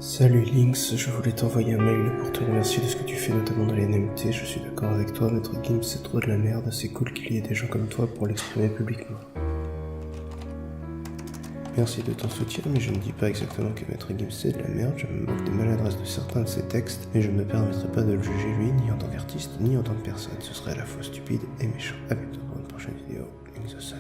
Salut Lynx, je voulais t'envoyer un mail pour te remercier de ce que tu fais notamment dans les NMT, je suis d'accord avec toi, Maître Gims c'est trop de la merde, c'est cool qu'il y ait des gens comme toi pour l'exprimer publiquement. Merci de ton soutien, mais je ne dis pas exactement que Maître Gims c'est de la merde, je me moque des maladresses de certains de ses textes, mais je ne me permettrai pas de le juger lui, ni en tant qu'artiste, ni en tant que personne, ce serait à la fois stupide et méchant. A bientôt pour une prochaine vidéo, Lynx the Sun.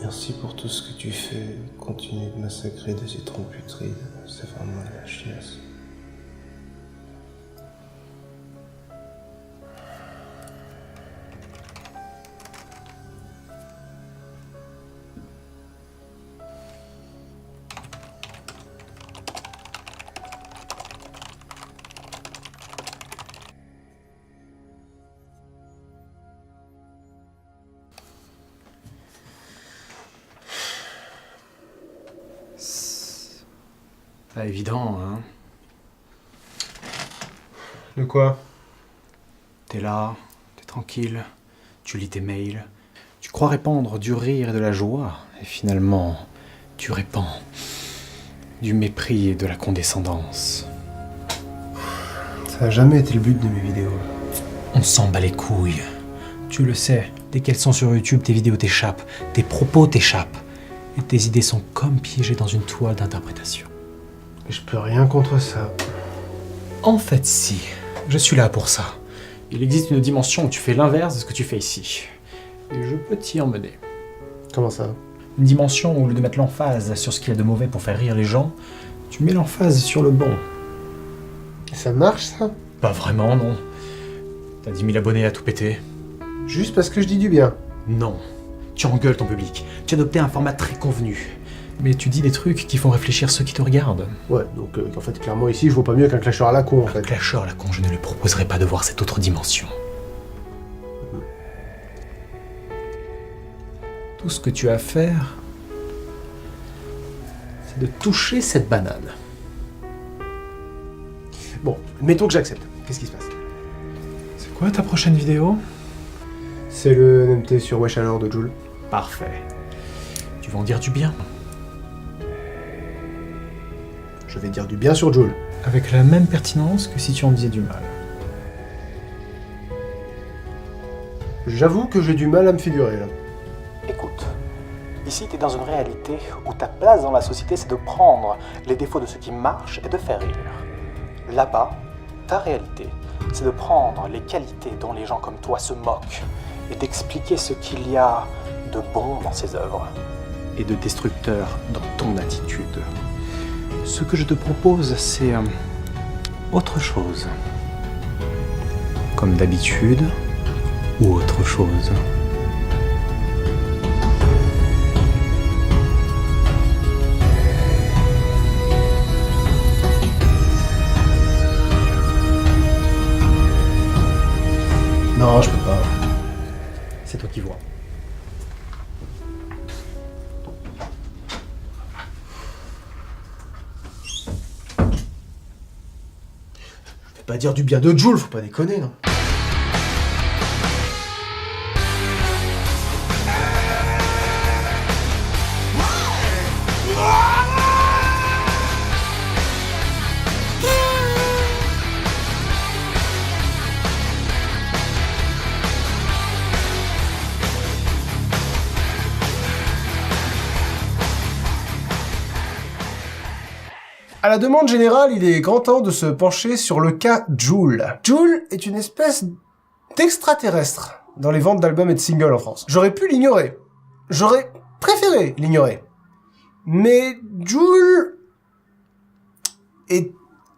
Merci pour tout ce que tu fais, continue de massacrer des citrons putrides, c'est vraiment de la chiasse. Pas évident, hein. De quoi? T'es là, t'es tranquille, tu lis tes mails, tu crois répandre du rire et de la joie, et finalement, tu répands du mépris et de la condescendance. Ça a jamais été le but de mes vidéos. On s'en bat les couilles. Tu le sais, dès qu'elles sont sur YouTube, tes vidéos t'échappent, tes propos t'échappent, et tes idées sont comme piégées dans une toile d'interprétation. Je peux rien contre ça. En fait, si. Je suis là pour ça. Il existe une dimension où tu fais l'inverse de ce que tu fais ici. Et je peux t'y emmener. Comment ça? Une dimension où, au lieu de mettre l'emphase sur ce qu'il y a de mauvais pour faire rire les gens, tu mets l'emphase sur le bon. Ça marche, ça? Pas vraiment, non. T'as 10 000 abonnés à tout péter. Juste parce que je dis du bien. Non. Tu engueules ton public. Tu as adopté un format très convenu. Mais tu dis des trucs qui font réfléchir ceux qui te regardent. Ouais, donc en fait, clairement, ici, je vaux pas mieux qu'un clasheur à la con, en fait. Un clasheur à la con, je ne lui proposerai pas de voir cette autre dimension. Tout ce que tu as à faire, c'est de toucher cette banane. Bon, mettons que j'accepte. Qu'est-ce qui se passe? C'est quoi ta prochaine vidéo? C'est le NMT sur Wesh alors de Joule. Parfait. Tu vas en dire du bien. Je vais dire du bien sur Joule. Avec la même pertinence que si tu en disais du mal. J'avoue que j'ai du mal à me figurer, là. Écoute, ici t'es dans une réalité où ta place dans la société c'est de prendre les défauts de ce qui marche et de faire rire. Là-bas, ta réalité c'est de prendre les qualités dont les gens comme toi se moquent et d'expliquer ce qu'il y a de bon dans ces œuvres et de destructeur dans ton attitude. Ce que je te propose c'est autre chose. Comme d'habitude ou autre chose. Non, je peux pas. C'est toi qui vois. Je vais pas dire du bien de Joule, faut pas déconner, non. À la demande générale, il est grand temps de se pencher sur le cas Joule. Joule est une espèce d'extraterrestre dans les ventes d'albums et de singles en France. J'aurais pu l'ignorer. J'aurais préféré l'ignorer. Mais Joule est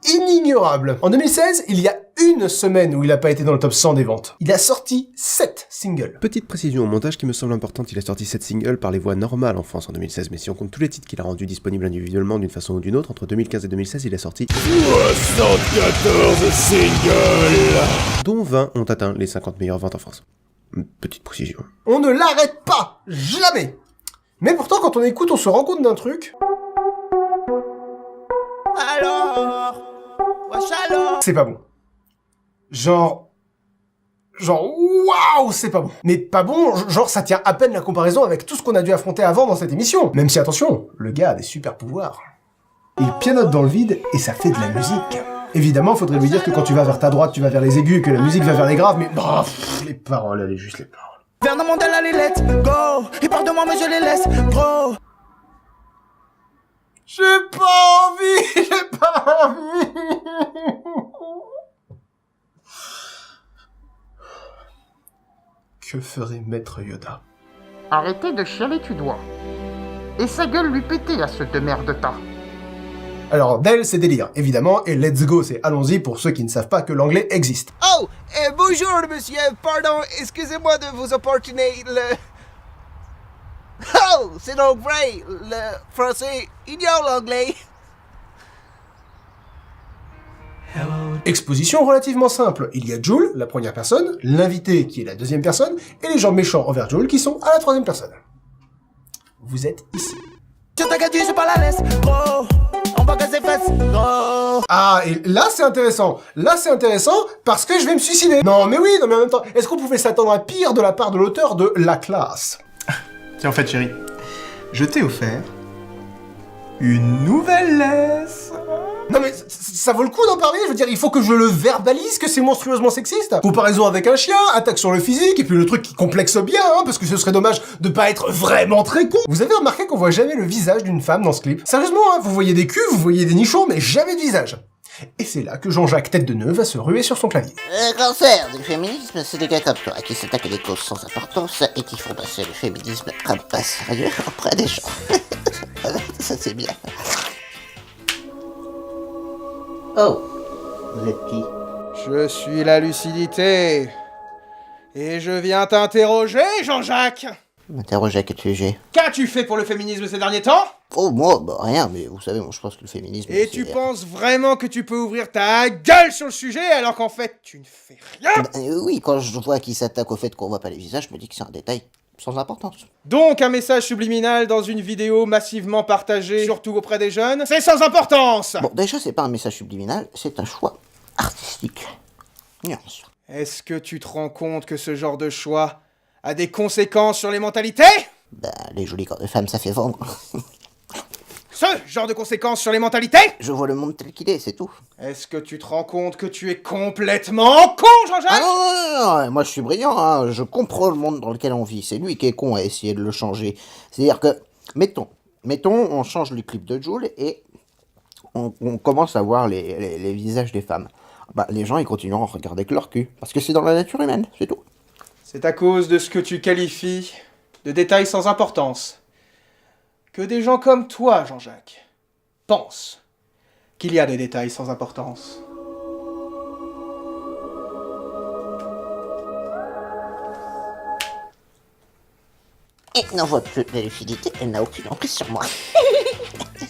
inignorable. En 2016, il y a une semaine où il a pas été dans le top 100 des ventes. Il a sorti 7 singles. Petite précision au montage qui me semble importante, il a sorti 7 singles par les voies normales en France en 2016, mais si on compte tous les titres qu'il a rendus disponibles individuellement d'une façon ou d'une autre, entre 2015 et 2016, il a sorti 74 singles, dont 20 ont atteint les 50 meilleures ventes en France. Petite précision. On ne l'arrête pas! Jamais! Mais pourtant, quand on écoute, on se rend compte d'un truc. Alors, c'est pas bon. Genre, waouh, c'est pas bon. Mais pas bon, genre ça tient à peine la comparaison avec tout ce qu'on a dû affronter avant dans cette émission. Même si, attention, le gars a des super pouvoirs. Il pianote dans le vide et ça fait de la musique. Évidemment, faudrait lui dire que quand tu vas vers ta droite, tu vas vers les aigus et que la musique va vers les graves, mais les paroles, allez, juste les paroles. Vers dans mon tel, allez, let's go. Ils partent de moi, mais je les laisse, gros. J'ai pas envie, j'ai pas envie. Que ferait Maître Yoda? Arrêtez de chialer, tu dois. Et sa gueule lui péter à ce demerdetas. Alors, Del, c'est délire, évidemment, et let's go, c'est allons-y pour ceux qui ne savent pas que l'anglais existe. Oh, bonjour, monsieur. Pardon, excusez-moi de vous importuner. Oh, c'est donc vrai. Le français ignore l'anglais. Exposition relativement simple. Il y a Joule, la première personne, l'invité qui est la deuxième personne, et les gens méchants envers Joule qui sont à la troisième personne. Vous êtes ici. Je t'inquiète, je suis pas la laisse, gros. On va casser fesses, gros. Ah, et là c'est intéressant. Là c'est intéressant parce que je vais me suicider. Non mais oui, non mais en même temps, est-ce qu'on pouvait s'attendre à pire de la part de l'auteur de La Classe? Tiens, en fait, chérie, je t'ai offert une nouvelle laisse. Non mais ça vaut le coup d'en parler, je veux dire, il faut que je le verbalise que c'est monstrueusement sexiste. Comparaison avec un chien, attaque sur le physique, et puis le truc qui complexe bien, hein, parce que ce serait dommage de pas être vraiment très con. Vous avez remarqué qu'on voit jamais le visage d'une femme dans ce clip? Sérieusement, hein, vous voyez des culs, vous voyez des nichons, mais jamais de visage. Et c'est là que Jean-Jacques Tête de Nœud va se ruer sur son clavier. Le cancer du féminisme, c'est des gars comme toi qui s'attaquent à des causes sans importance et qui font passer le féminisme comme pas sérieux auprès des gens. Ça c'est bien. Oh, vous êtes qui? Je suis la lucidité. Et je viens t'interroger, Jean-Jacques. M'interroger à quel sujet? Qu'as-tu fait pour le féminisme ces derniers temps? Oh, moi, bah rien, mais vous savez, moi je pense que le féminisme... Et tu penses vraiment que tu peux ouvrir ta gueule sur le sujet alors qu'en fait, tu ne fais rien? Oui, quand je vois qu'ils s'attaquent au fait qu'on voit pas les visages, je me dis que c'est un détail sans importance. Donc un message subliminal dans une vidéo massivement partagée, surtout auprès des jeunes, c'est sans importance! Bon, déjà, c'est pas un message subliminal, c'est un choix artistique. Nuance. Est-ce que tu te rends compte que ce genre de choix a des conséquences sur les mentalités? Bah, les jolies corps de femmes, ça fait vendre. Ce genre de conséquences sur les mentalités? Je vois le monde tel qu'il est, c'est tout. Est-ce que tu te rends compte que tu es complètement con, Jean-Jacques? Ah non, moi je suis brillant, hein. Je comprends le monde dans lequel on vit. C'est lui qui est con à essayer de le changer. C'est-à-dire que, mettons, on change le clip de Joule et on commence à voir les visages des femmes. Bah, les gens, ils continueront à regarder que leur cul. Parce que c'est dans la nature humaine, c'est tout. C'est à cause de ce que tu qualifies de détails sans importance que des gens comme toi, Jean-Jacques, pensent qu'il y a des détails sans importance. Et n'en voit plus la lucidité, elle n'a aucune emprise sur moi.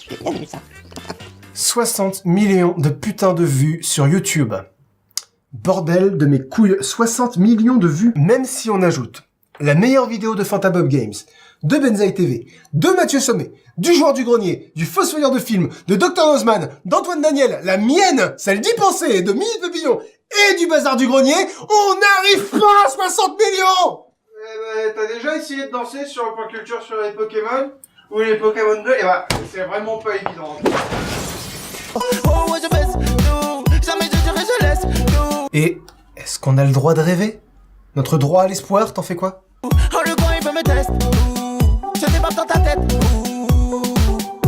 J'ai bien aimé ça. 60 millions de putains de vues sur YouTube. Bordel de mes couilles, 60 millions de vues, même si on ajoute la meilleure vidéo de Fantabob Games, de Benzaï TV, de Mathieu Sommet, du Joueur du Grenier, du Fossoyeur de film, de Dr Nozman, d'Antoine Daniel, la mienne, celle d'y penser, de Minute Papillon, et du Bazar du Grenier, on n'arrive pas à 60 millions! T'as déjà essayé de danser sur le point culture sur les Pokémon ou les Pokémon 2? Et bah, c'est vraiment pas évident. Oh, ouais, je baisse, nous. Jamais je dirai, je laisse, nous. Et est-ce qu'on a le droit de rêver? Notre droit à l'espoir, t'en fais quoi? Oh, le coin, il veut me tester, je débarque dans ta tête,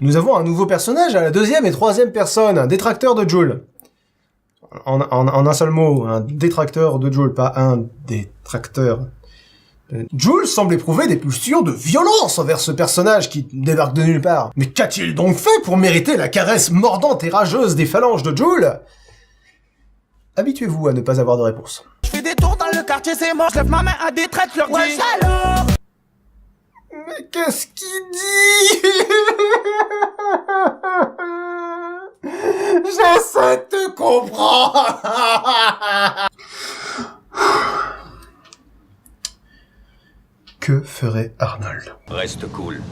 Nous avons un nouveau personnage à la deuxième et troisième personne, un détracteur de Joule. En un seul mot, un détracteur de Joule, pas un détracteur. Joule semble éprouver des pulsions de violence envers ce personnage qui débarque de nulle part. Mais qu'a-t-il donc fait pour mériter la caresse mordante et rageuse des phalanges de Joule? Habituez-vous à ne pas avoir de réponse. Je fais des tours dans le quartier, c'est mort, je lève ma main à des traites, je leur dis alors. Mais qu'est-ce qu'il dit? J'essaie de te comprendre. Que ferait Arnold? Reste cool.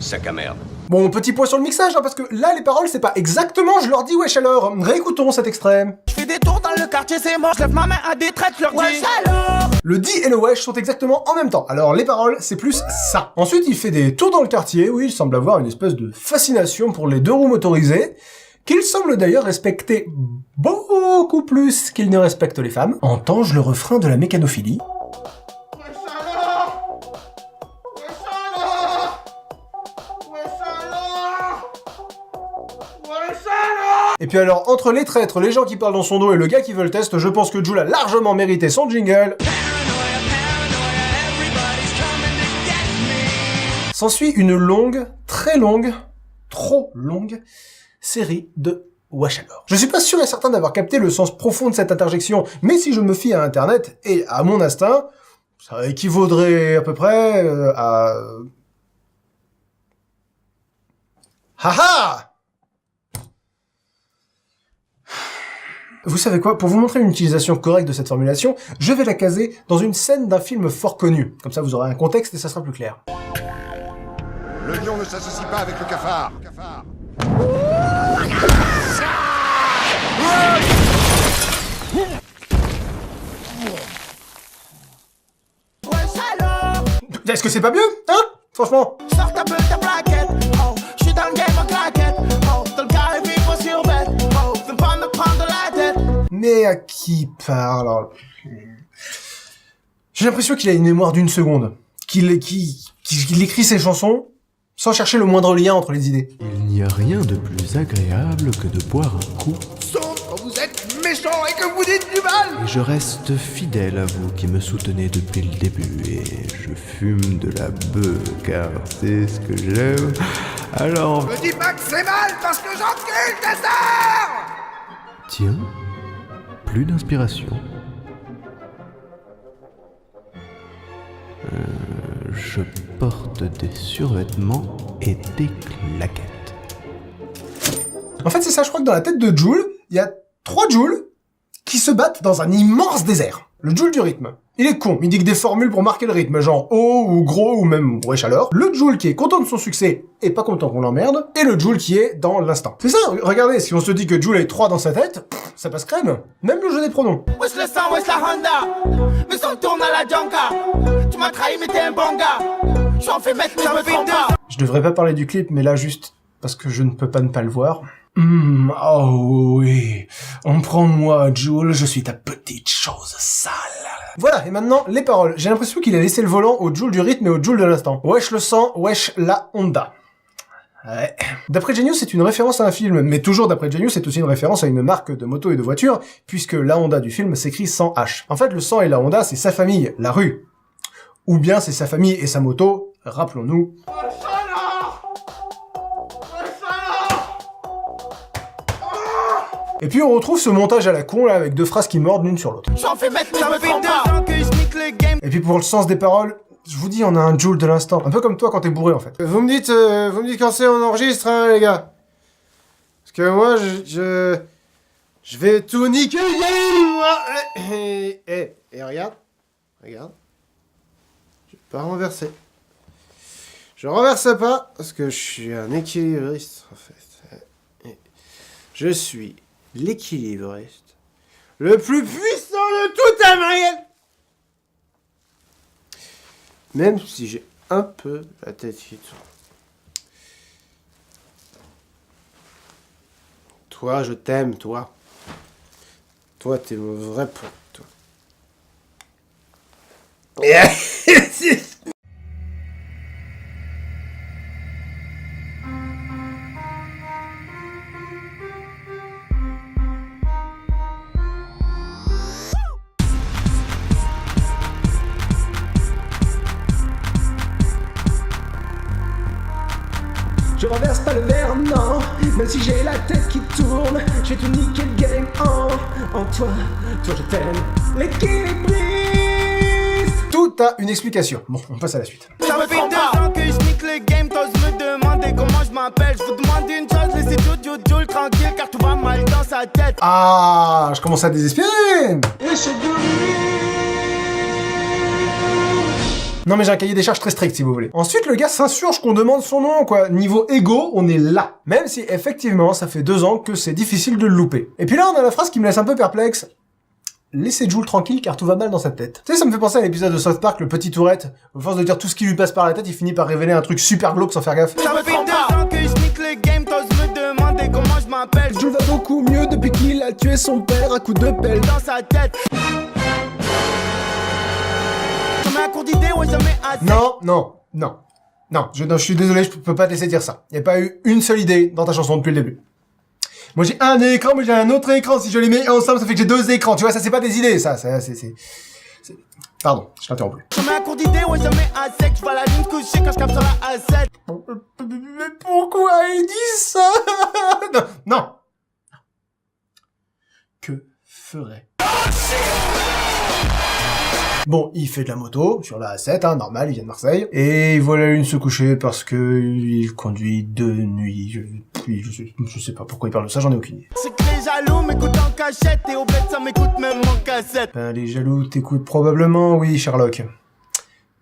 Sac à merde. Bon, petit point sur le mixage, hein, parce que là, les paroles, c'est pas exactement « je leur dis wesh alors ». Réécoutons cet extrait. Je fais des tours Dans le quartier c'est mort, je lève ma main à des traites, leur dis alors. Le dit et le wesh sont exactement en même temps. Alors les paroles, c'est plus ça. Ensuite, il fait des tours dans le quartier où il semble avoir une espèce de fascination pour les deux roues motorisées, qu'il semble d'ailleurs respecter beaucoup plus qu'il ne respecte les femmes. Entends-je le refrain de la mécanophilie? Et puis alors, entre les traîtres, les gens qui parlent dans son dos et le gars qui veut le test, je pense que Jul a largement mérité son jingle. S'ensuit une longue, très longue, trop longue série de wesh alors. Je suis pas sûr et certain d'avoir capté le sens profond de cette interjection, mais si je me fie à internet et à mon instinct, ça équivaudrait à peu près à... Haha! Vous savez quoi? Pour vous montrer une utilisation correcte de cette formulation, je vais la caser dans une scène d'un film fort connu. Comme ça, vous aurez un contexte et ça sera plus clair. Le lion ne s'associe pas avec le cafard. Est-ce que c'est pas mieux? Hein? Franchement. Sors ta peu ta plaquette, oh, je suis dans le game en claquette, oh, dans le carré vivre sur bête, oh, viens pas me prendre la tête. Mais à qui parle? J'ai l'impression qu'il a une mémoire d'une seconde. Qu'il écrit ses chansons sans chercher le moindre lien entre les idées. Il n'y a rien de plus agréable que de boire un coup. Sauf quand vous êtes méchant et que vous dites du mal. Et je reste fidèle à vous qui me soutenez depuis le début. Et je fume de la beuh, car c'est ce que j'aime. Alors... Me dis pas que c'est mal parce que j'encule ta sœur. Tiens, plus d'inspiration. Je porte des survêtements et des claquettes. En fait, c'est ça, je crois que dans la tête de Jul, il y a 3 Jules qui se battent dans un immense désert. Le Jul du rythme. Il est con, il dit que des formules pour marquer le rythme, genre haut ou gros ou même wesh alors. Le Jul qui est content de son succès et pas content qu'on l'emmerde. Et le Jul qui est dans l'instant. C'est ça, regardez, si on se dit que Jul est 3 dans sa tête, ça passe crème. Même le jeu des pronoms. Wesh le sang, wesh la Honda, mais on tourne à la Djanka. Tu m'as trahi mais t'es un bon gars. J'en fais mettre mais je me trompe pas. Je devrais pas parler du clip, mais là juste parce que je ne peux pas ne pas le voir. Oh oui, on prend moi, Jul, je suis ta petite chose sale. Voilà, et maintenant, les paroles. J'ai l'impression qu'il a laissé le volant au Jul du rythme et au Jul de l'instant. Wesh le sang, wesh la Honda. Ouais. D'après Genius, c'est une référence à un film, mais toujours d'après Genius, c'est aussi une référence à une marque de moto et de voiture, puisque la Honda du film s'écrit sans H. En fait, le sang et la Honda, c'est sa famille, la rue. Ou bien c'est sa famille et sa moto, rappelons-nous. Et puis on retrouve ce montage à la con là avec 2 phrases qui mordent l'une sur l'autre. J'en fais mettre mais je me trompe pas. Et puis pour le sens des paroles, je vous dis, on a un Jul de l'instant. Un peu comme toi quand t'es bourré en fait. Vous me dites quand c'est on enregistre, hein, les gars. Parce que moi, je vais tout niquer, moi. Et regarde. Je vais pas renverser. Je renverse pas parce que je suis un équilibriste en fait. Je suis l'équilibriste le plus puissant de toute Amérique. Même si j'ai un peu la tête qui tourne. Toi, je t'aime, toi. Toi, t'es mon vrai pote, toi. Je renverse pas le verre, non. Même si j'ai la tête qui tourne, je vais tout niquer le game en toi. Toi je t'aime, l'équilibriste. Tout a une explication. Bon, on passe à la suite. Ça me fait 2 ans que je nique le game, t'oses me demander comment je m'appelle. Je vous demande une chose, laissez Jul tranquille car tout va mal dans sa tête. Ah, je commence à désespérer. Non mais j'ai un cahier des charges très strict si vous voulez. Ensuite le gars s'insurge qu'on demande son nom quoi. Niveau ego, on est là. Même si effectivement ça fait 2 ans que c'est difficile de le louper. Et puis là on a la phrase qui me laisse un peu perplexe. laissez Jules tranquille car tout va mal dans sa tête. Tu sais, ça me fait penser à l'épisode de South Park, le petit Tourette. À force de dire tout ce qui lui passe par la tête, il finit par révéler un truc super glauque sans faire gaffe. Ça fait 2 ans que je nique le game, t'oses me demander comment je m'appelle. Jules va beaucoup mieux depuis qu'il a tué son père à coups de pelle. Dans sa tête. Jamais un cours d'idée, ouais, jamais assez. Non, je suis désolé, je peux pas te laisser dire ça. Y a pas eu une seule idée dans ta chanson depuis le début. Moi j'ai un écran, mais j'ai un autre écran. Si je les mets ensemble, ça fait que j'ai 2 écrans. Tu vois, ça c'est pas des idées, ça. Pardon, je t'interromps plus. Jamais un cours d'idée, ouais, jamais assez. Je vois la ligne coucher quand je capte sur la A7. Mais pourquoi il dit ça? Non. Que ferait? Bon, il fait de la moto sur la A7, hein, normal, il vient de Marseille. Et il voit la lune se coucher parce que il conduit de nuit. Je sais pas pourquoi il parle de ça, j'en ai aucune idée. C'est que les jaloux m'écoutent en cachette et au bled ça m'écoute même en cassette. Ben, les jaloux t'écoutent probablement, oui, Sherlock.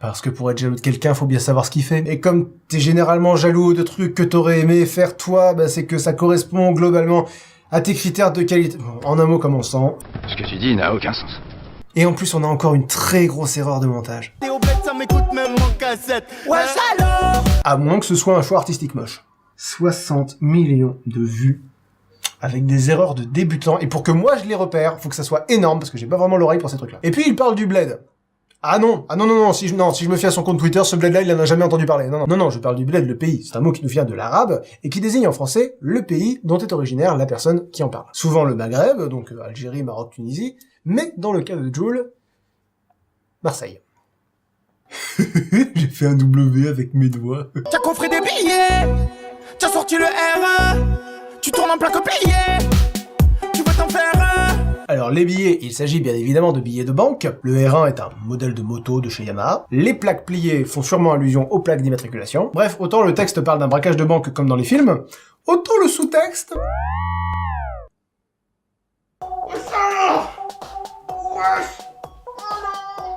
Parce que pour être jaloux de quelqu'un, faut bien savoir ce qu'il fait. Et comme t'es généralement jaloux de trucs que t'aurais aimé faire toi, ben c'est que ça correspond globalement à tes critères de qualité. Bon, en un mot, commençons. Ce que tu dis n'a aucun sens. Et en plus, on a encore une très grosse erreur de montage. Et au bled ça m'écoute même en cassette. Ouais, alors. À moins que ce soit un choix artistique moche. 60 millions de vues avec des erreurs de débutants. Et pour que moi je les repère, faut que ça soit énorme parce que j'ai pas vraiment l'oreille pour ces trucs-là. Et puis il parle du bled. Ah non, si je me fie à son compte Twitter, ce bled-là, il en a jamais entendu parler. Non, je parle du bled, le pays. C'est un mot qui nous vient de l'arabe et qui désigne en français le pays dont est originaire la personne qui en parle. Souvent le Maghreb, donc Algérie, Maroc, Tunisie, mais dans le cas de Jules, Marseille. J'ai fait un W avec mes doigts. T'as coffré des billets, t'as sorti le R1, tu tournes en plaque plié, tu veux t'en faire un. Alors les billets, il s'agit bien évidemment de billets de banque. Le R1 est un modèle de moto de chez Yamaha. Les plaques pliées font sûrement allusion aux plaques d'immatriculation. Bref, autant le texte parle d'un braquage de banque comme dans les films, autant le sous-texte...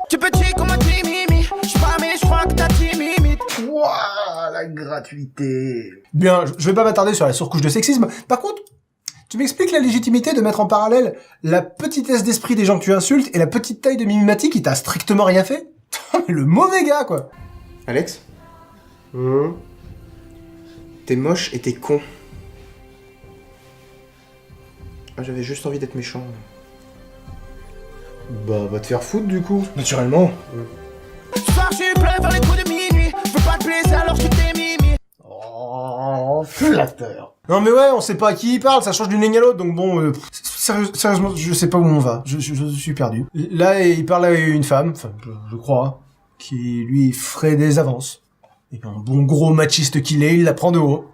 Tu petit comme un timimi, j'suis pas mais j'crois que t'as timimite. Wouah, la gratuité. Bien, je vais pas m'attarder sur la surcouche de sexisme. Par contre, tu m'expliques la légitimité de mettre en parallèle la petitesse d'esprit des gens que tu insultes et la petite taille de Mimimati qui t'a strictement rien fait? Le mauvais gars, quoi. Alex? T'es moche et t'es con. Ah, j'avais juste envie d'être méchant. Bah, va te faire foutre du coup. Naturellement. Ce soir j'suis plein vers les coups de minuit, j'veux pas te blesser alors j'suis t'ai mimi. Oh, flatteur. Non mais ouais, on sait pas à qui il parle, ça change d'une ligne à l'autre, donc bon, sérieusement, je sais pas où on va, je suis perdu. Là, il parle à une femme, enfin, je crois, qui lui ferait des avances. Et puis un bon gros machiste qu'il est, il la prend de haut.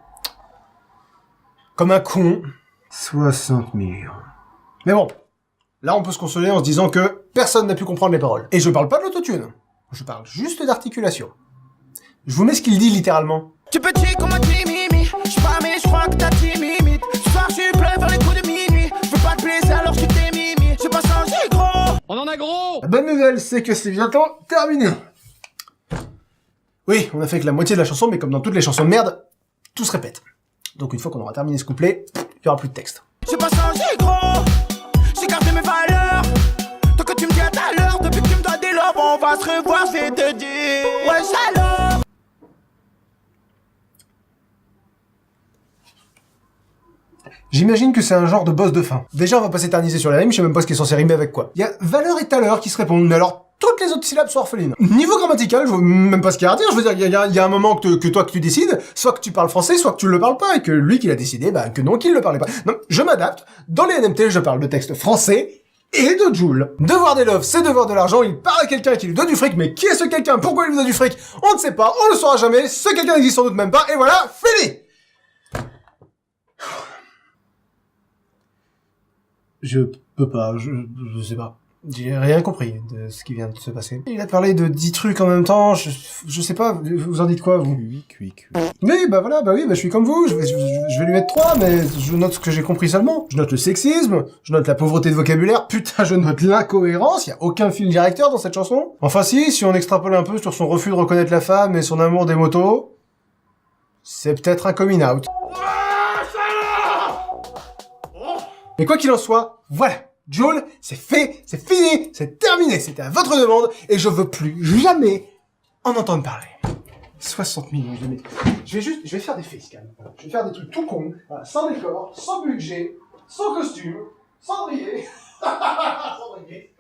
Comme un con. 60 millions. Mais bon, là on peut se consoler en se disant que personne n'a pu comprendre les paroles. Et je parle pas de l'autotune, je parle juste d'articulation. Je vous mets ce qu'il dit littéralement. Tu petit comme un timimi, j'suis pas mais j'crois que t'as timimite. Ce soir j'suis plein vers les coups de minuit, j'veux pas te blesser alors j'suis t'ai mimi. J'ai pas changé gros. On en a gros. La bonne nouvelle, c'est que c'est bientôt terminé. Oui, on a fait que la moitié de la chanson, mais comme dans toutes les chansons de merde, tout se répète. Donc une fois qu'on aura terminé ce couplet, il y aura plus de texte. J'ai pas changé gros, j'ai gardé mes valeurs. Tant que tu me dis à ta l'heure, depuis que tu me dois des lobes, on va se revoir, je vais te dire. Ouais, shalom. J'imagine que c'est un genre de boss de fin. Déjà, on va pas s'éterniser sur la rime, je sais même pas ce qui est censé rimer avec quoi. Il y a valeur et taleur qui se répondent, mais alors toutes les autres syllabes sont orphelines. Niveau grammatical, je vois même pas ce qu'il y a à dire, je veux dire, il y a un moment que toi que tu décides, soit que tu parles français, soit que tu le parles pas, et que lui qui l'a décidé, bah que non, qu'il le parlait pas. Non, je m'adapte, dans les NMT, je parle de texte français, et de Jules. Devoir des loves, c'est devoir de l'argent, il parle à quelqu'un qui lui donne du fric, mais qui est ce quelqu'un? Pourquoi il lui donne du fric? On ne sait pas, on ne le saura jamais, ce quelqu'un n'existe sans doute même pas, et voilà, fini! Je peux pas, je sais pas. J'ai rien compris de ce qui vient de se passer. Il a parlé de 10 trucs en même temps, je sais pas, vous en dites quoi, vous? Cuit. Oui, bah voilà, bah oui, bah je suis comme vous, je vais lui mettre 3, mais je note ce que j'ai compris seulement. Je note le sexisme, je note la pauvreté de vocabulaire, putain, je note l'incohérence, y a aucun fil directeur dans cette chanson. Enfin si on extrapole un peu sur son refus de reconnaître la femme et son amour des motos, c'est peut-être un coming out. Mais quoi qu'il en soit, voilà, Joel, c'est fait, c'est fini, c'est terminé, c'était à votre demande, et je veux plus jamais en entendre parler. 60 millions, je vais faire des facecams. Je vais faire des trucs tout cons, voilà, sans décor, sans budget, sans costume, sans briller. Sans briller.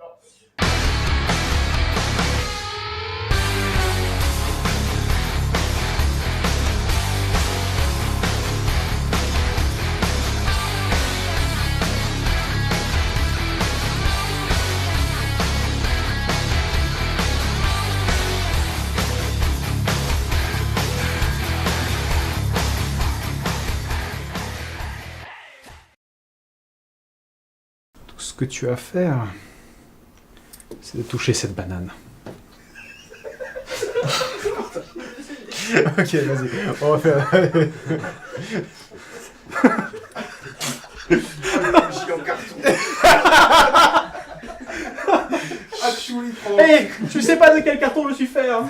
Ce que tu as à faire, c'est de toucher cette banane. Ok, vas-y, on va faire... Hey, tu sais pas de quel carton je suis fait, hein.